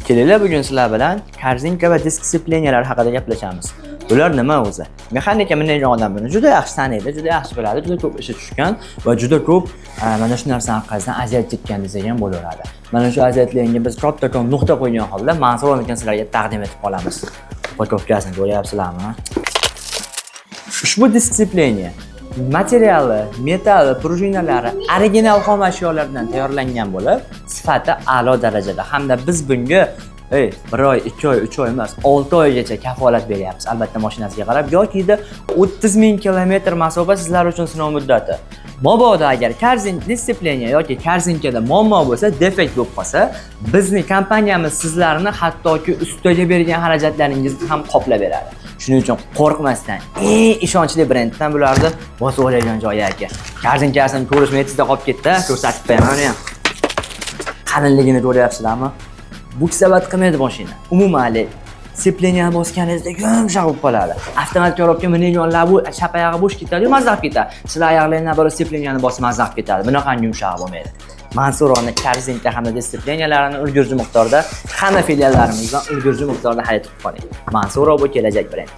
Kelinglar bugun sizlar bilan korzinka va disk spleniyalar haqida gaplashamiz. Bular nima o'zi? Mexanika mingan odam buni juda yaxshi taniydi, juda yaxshi biladi, juda ko'p ishi tushgan va juda ko'p mana shu narsa orqasidan aziyat chekkan desak ham bo'laveradi. Mana shu aziyatlarga biz kattakon nuqta qo'ygan holda Mansur aka sizlarga taqdim etib qolamiz. Upakovkasini ko'ryapsizlarmi? Ushbu disk spleniya materiali, metali, prujinalari original xom ashyolardan tayyorlangan bo'lib, sifati a'lo darajada hamda biz bunga 1 oy, 2 oy, 3 oy emas, 6 oygacha kafolat beryapmiz. Albatta mashinasiga qarab yoki 30,000 kilometr masofa sizlar uchun sinov muddati. Mabodo agar korzinka disipleniya yoki korzinkada muammo bo'lsa, defekt bo'lib qolsa, bizning kompaniyamiz sizlarni hattoki ustiga bergan xarajatlaringizni ham qoplab beradi. Shuning uchun qo'rqmasdan, ishonchli brenddan bularni bosib olgan joyi aka. Korzinkasini ko'rish metingizda qolib ketdi, ko'rsatib beraman uni ham. Qalinligini ko'ryapsizlarmi? Buksavat qilmaydi mashina. Umuman spleniya bosganingizda yumshoq bo'lib qoladi. Avtomat korobka minganlar bu chapayog'i bo'sh ketadi, mazza qilib ketadi. Sizlar oyoqlaringizdan beri spleniyani bosib mazza qilib ketadi. Bunaqa yumshoq bo'lmaydi. Mansuroni korzinka hamda disiplinalarini ulgurji miqdorda hamma filiallarimizdan ulgurji miqdorda xarid qilib qoling. Mansurov bu kelajak brend.